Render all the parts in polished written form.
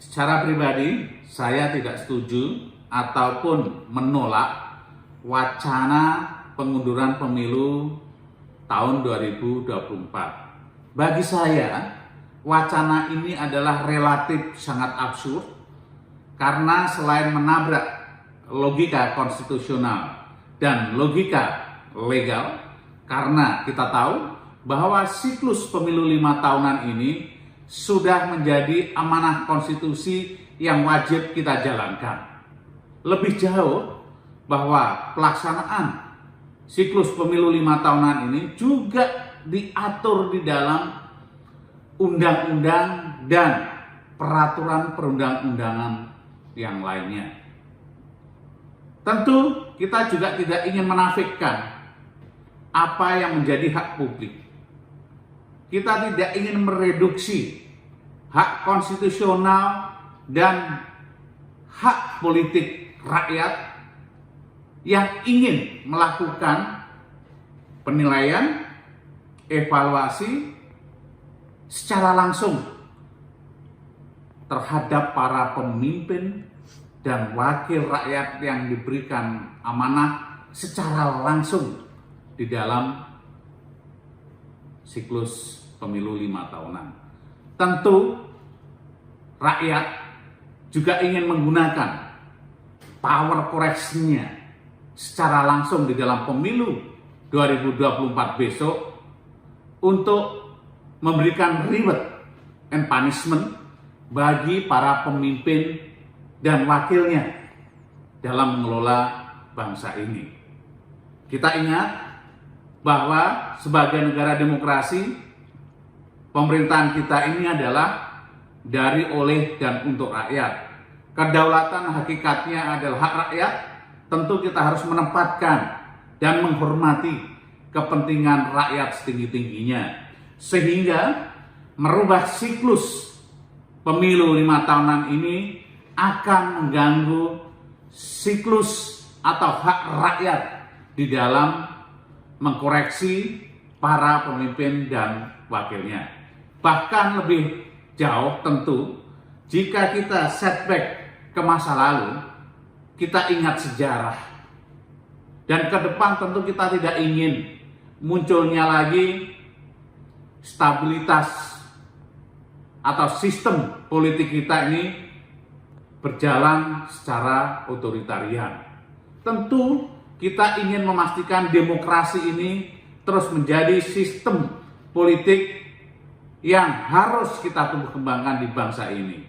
Secara pribadi, saya tidak setuju ataupun menolak wacana pengunduran pemilu tahun 2024. Bagi saya, wacana ini adalah relatif sangat absurd karena selain menabrak logika konstitusional dan logika legal, karena kita tahu bahwa siklus pemilu 5 tahunan ini sudah menjadi amanah konstitusi yang wajib kita jalankan. Lebih jauh, bahwa pelaksanaan siklus pemilu 5 tahunan ini juga diatur di dalam undang-undang dan peraturan perundang-undangan yang lainnya. Tentu kita juga tidak ingin menafikan apa yang menjadi hak publik. Kita tidak ingin mereduksi hak konstitusional dan hak politik rakyat yang ingin melakukan penilaian, evaluasi secara langsung terhadap para pemimpin dan wakil rakyat yang diberikan amanah secara langsung di dalam siklus pemilu 5 tahunan. Tentu rakyat juga ingin menggunakan power koreksinya secara langsung di dalam pemilu 2024 besok untuk memberikan reward and punishment bagi para pemimpin dan wakilnya dalam mengelola bangsa ini. Kita ingat bahwa sebagai negara demokrasi, pemerintahan kita ini adalah dari, oleh, dan untuk rakyat. Kedaulatan hakikatnya adalah hak rakyat. Tentu kita harus menempatkan dan menghormati kepentingan rakyat setinggi-tingginya, sehingga merubah siklus pemilu 5 tahunan ini akan mengganggu siklus atau hak rakyat di dalam mengkoreksi para pemimpin dan wakilnya. Bahkan lebih jauh tentu, jika kita setback ke masa lalu, kita ingat sejarah. Dan ke depan tentu kita tidak ingin munculnya lagi stabilitas atau sistem politik kita ini berjalan secara otoritarian. Tentu kita ingin memastikan demokrasi ini terus menjadi sistem politik yang harus kita tumbuh kembangkan di bangsa ini.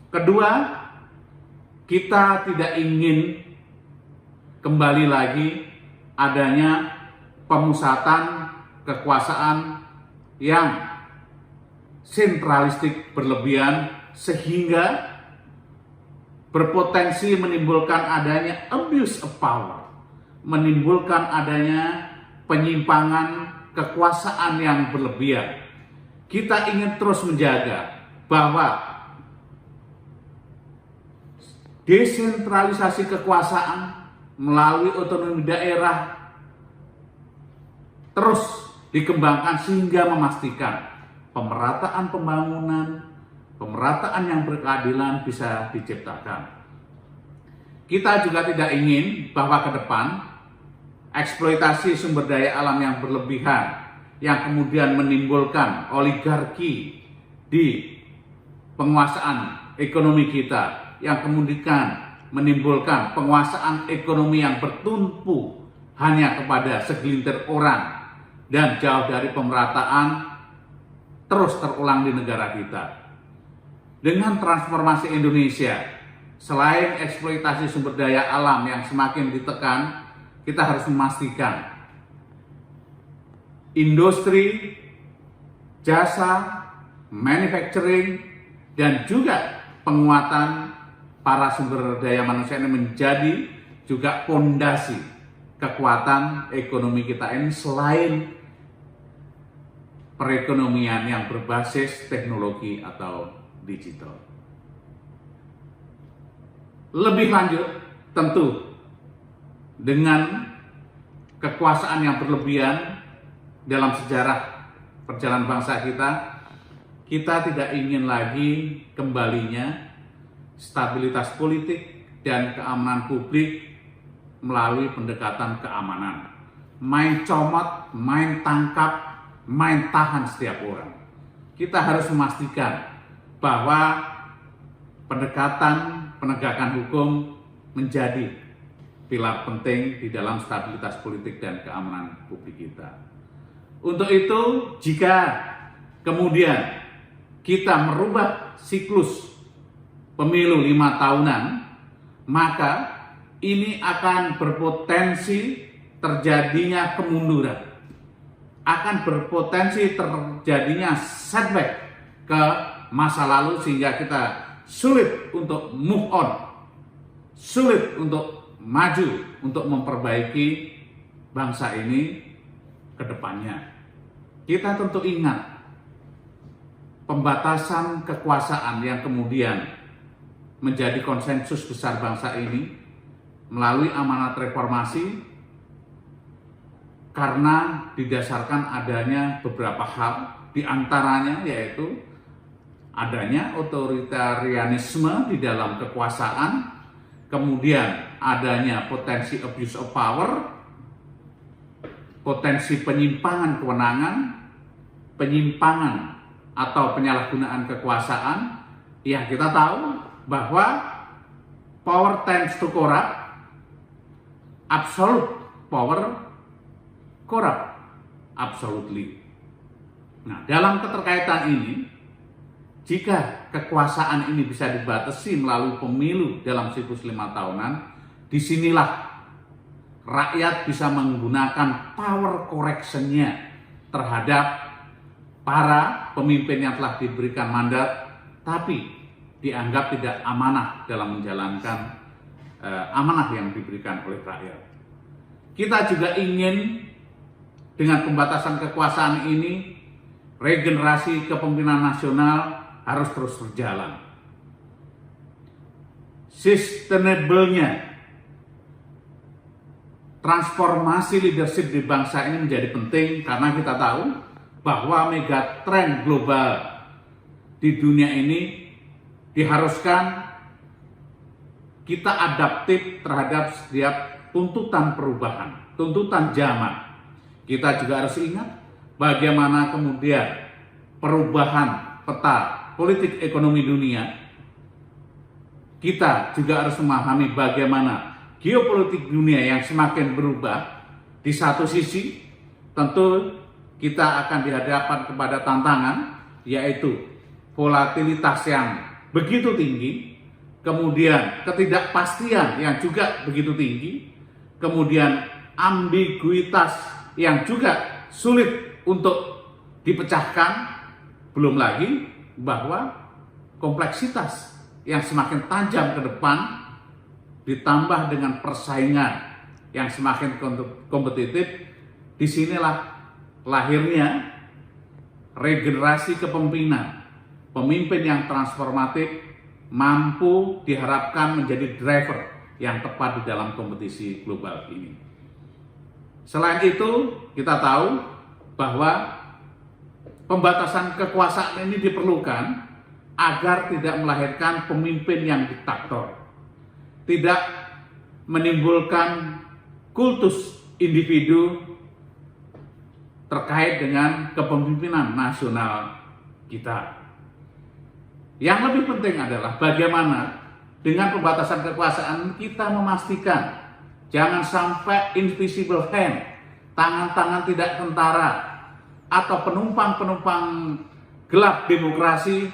Kedua, kita tidak ingin kembali lagi adanya pemusatan kekuasaan yang sentralistik berlebihan sehingga berpotensi menimbulkan adanya abuse of power, menimbulkan adanya penyimpangan kekuasaan yang berlebihan. Kita ingin terus menjaga bahwa desentralisasi kekuasaan melalui otonomi daerah terus dikembangkan sehingga memastikan pemerataan pembangunan, pemerataan yang berkeadilan bisa diciptakan. Kita juga tidak ingin bahwa ke depan eksploitasi sumber daya alam yang berlebihan yang kemudian menimbulkan oligarki di penguasaan ekonomi kita, yang kemudian menimbulkan penguasaan ekonomi yang bertumpu hanya kepada segelintir orang dan jauh dari pemerataan, terus terulang di negara kita. Dengan transformasi Indonesia, selain eksploitasi sumber daya alam yang semakin ditekan, kita harus memastikan industri, jasa, manufacturing, dan juga penguatan para sumber daya manusia ini menjadi juga fondasi kekuatan ekonomi kita ini selain perekonomian yang berbasis teknologi atau digital. Lebih lanjut, tentu dengan kekuasaan yang berlebihan dalam sejarah perjalanan bangsa kita, Kita tidak ingin lagi kembalinya stabilitas politik dan keamanan publik melalui pendekatan keamanan. Main comot, main tangkap, main tahan setiap orang. Kita harus memastikan bahwa pendekatan penegakan hukum menjadi pilar penting di dalam stabilitas politik dan keamanan publik kita. Untuk itu, jika kemudian kita merubah siklus pemilu 5 tahunan, maka ini akan berpotensi terjadinya kemunduran, akan berpotensi terjadinya setback ke masa lalu sehingga kita sulit untuk move on, sulit untuk maju, untuk memperbaiki bangsa ini ke depannya. Kita tentu ingat pembatasan kekuasaan yang kemudian menjadi konsensus besar bangsa ini melalui amanat reformasi karena didasarkan adanya beberapa hal, diantaranya yaitu adanya otoritarianisme di dalam kekuasaan, kemudian adanya potensi abuse of power, potensi penyimpangan kewenangan, penyimpangan atau penyalahgunaan kekuasaan yang kita tahu bahwa power tends to corrupt, absolute power corrupt absolutely. Nah, dalam keterkaitan ini, jika kekuasaan ini bisa dibatasi melalui pemilu dalam siklus 5 tahunan, disinilah rakyat bisa menggunakan power correction-nya terhadap para pemimpin yang telah diberikan mandat, tapi dianggap tidak amanah dalam menjalankan amanah yang diberikan oleh rakyat. Kita juga ingin dengan pembatasan kekuasaan ini, regenerasi kepemimpinan nasional harus terus berjalan. Sustainable-nya transformasi leadership di bangsa ini menjadi penting karena kita tahu bahwa megatrend global di dunia ini diharuskan kita adaptif terhadap setiap tuntutan perubahan, tuntutan zaman. Kita juga harus ingat bagaimana kemudian perubahan peta politik ekonomi dunia. Kita juga harus memahami bagaimana geopolitik dunia yang semakin berubah. Di satu sisi tentu kita akan dihadapkan kepada tantangan, yaitu volatilitas yang begitu tinggi, kemudian ketidakpastian yang juga begitu tinggi, kemudian ambiguitas yang juga sulit untuk dipecahkan, belum lagi bahwa kompleksitas yang semakin tajam ke depan ditambah dengan persaingan yang semakin kompetitif. Disinilah lahirnya regenerasi kepemimpinan, pemimpin yang transformatif mampu diharapkan menjadi driver yang tepat di dalam kompetisi global ini. Selain itu, kita tahu bahwa pembatasan kekuasaan ini diperlukan agar tidak melahirkan pemimpin yang diktator, tidak menimbulkan kultus individu terkait dengan kepemimpinan nasional kita. Yang lebih penting adalah bagaimana dengan pembatasan kekuasaan kita memastikan jangan sampai invisible hand, tangan-tangan tidak tentara atau penumpang-penumpang gelap demokrasi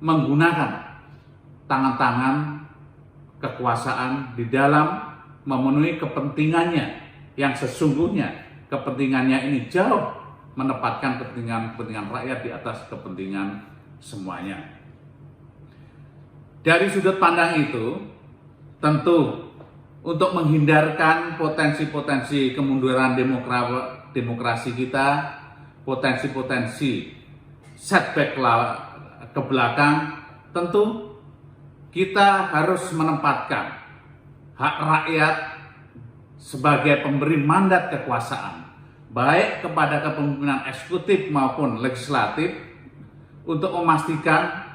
menggunakan tangan-tangan kekuasaan di dalam memenuhi kepentingannya yang sesungguhnya. Kepentingannya ini jauh menempatkan kepentingan rakyat di atas kepentingan semuanya. Dari sudut pandang itu, tentu untuk menghindarkan potensi-potensi kemunduran demokrasi kita, potensi-potensi setback ke belakang, tentu kita harus menempatkan hak rakyat sebagai pemberi mandat kekuasaan, baik kepada kepemimpinan eksekutif maupun legislatif, untuk memastikan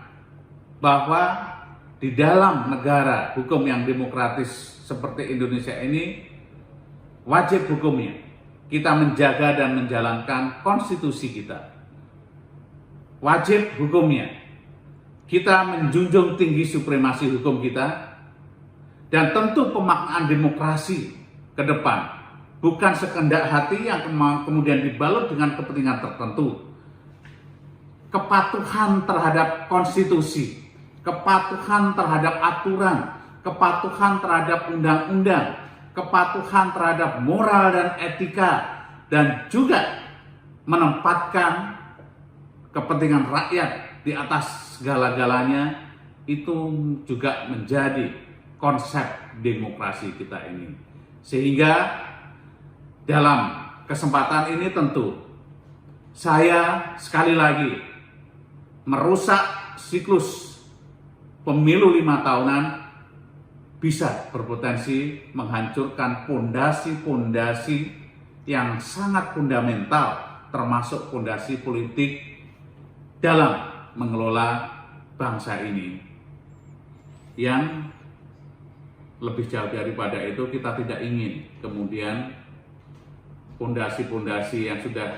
bahwa di dalam negara hukum yang demokratis seperti Indonesia ini, wajib hukumnya kita menjaga dan menjalankan konstitusi kita. Wajib hukumnya kita menjunjung tinggi supremasi hukum kita, dan tentu pemaknaan demokrasi ke depan bukan sekehendak hati yang kemudian dibalut dengan kepentingan tertentu. Kepatuhan terhadap konstitusi, kepatuhan terhadap aturan, kepatuhan terhadap undang-undang, kepatuhan terhadap moral dan etika, dan juga menempatkan kepentingan rakyat di atas segala-galanya, itu juga menjadi konsep demokrasi kita ini. Sehingga dalam kesempatan ini tentu saya sekali lagi merusak siklus pemilu 5 tahunan bisa berpotensi menghancurkan pondasi-pondasi yang sangat fundamental, termasuk pondasi politik dalam mengelola bangsa ini. Yang lebih jauh daripada itu, kita tidak ingin kemudian pondasi-pondasi yang sudah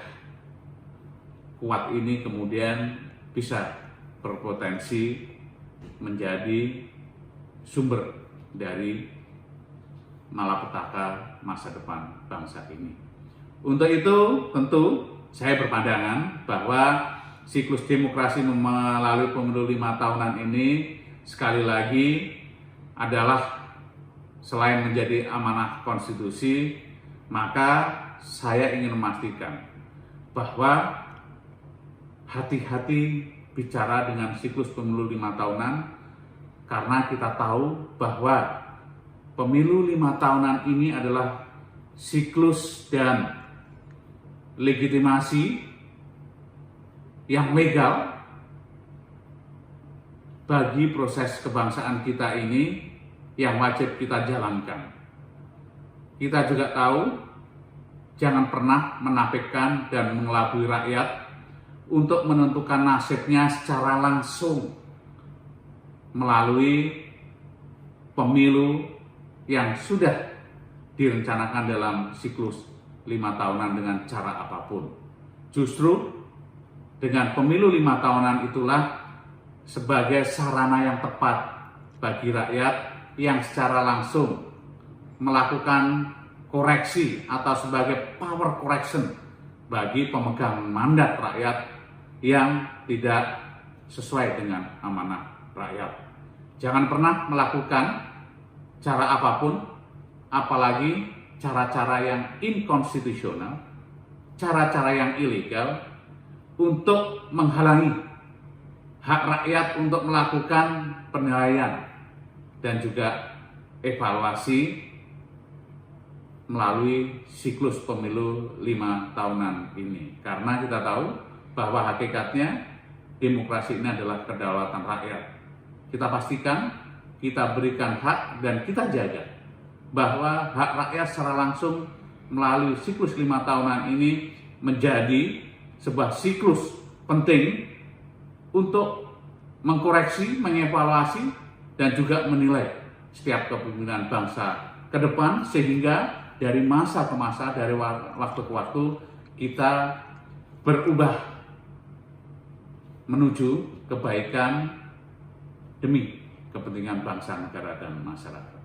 kuat ini kemudian bisa berpotensi menjadi sumber dari malapetaka masa depan bangsa ini. Untuk itu tentu saya berpandangan bahwa siklus demokrasi melalui pemilu 5 tahunan ini sekali lagi adalah selain menjadi amanah konstitusi, maka saya ingin memastikan bahwa hati-hati bicara dengan siklus pemilu 5 tahunan, karena kita tahu bahwa pemilu 5 tahunan ini adalah siklus dan legitimasi yang legal bagi proses kebangsaan kita ini yang wajib kita jalankan. Kita juga tahu, jangan pernah menafikan dan mengelabui rakyat untuk menentukan nasibnya secara langsung melalui pemilu yang sudah direncanakan dalam siklus 5 tahunan dengan cara apapun. Justru dengan pemilu 5 tahunan itulah sebagai sarana yang tepat bagi rakyat yang secara langsung melakukan koreksi atau sebagai power correction bagi pemegang mandat rakyat yang tidak sesuai dengan amanah rakyat. Jangan pernah melakukan cara apapun, apalagi cara-cara yang inkonstitusional, cara-cara yang ilegal untuk menghalangi hak rakyat untuk melakukan penilaian dan juga evaluasi melalui siklus pemilu 5 tahunan ini. Karena kita tahu bahwa hakikatnya demokrasi ini adalah kedaulatan rakyat. Kita pastikan, kita berikan hak dan kita jaga bahwa hak rakyat secara langsung melalui siklus 5 tahunan ini menjadi sebuah siklus penting untuk mengkoreksi, mengevaluasi, dan juga menilai setiap kepemimpinan bangsa ke depan, sehingga dari masa ke masa, dari waktu ke waktu, kita berubah menuju kebaikan demi kepentingan bangsa, negara, dan masyarakat.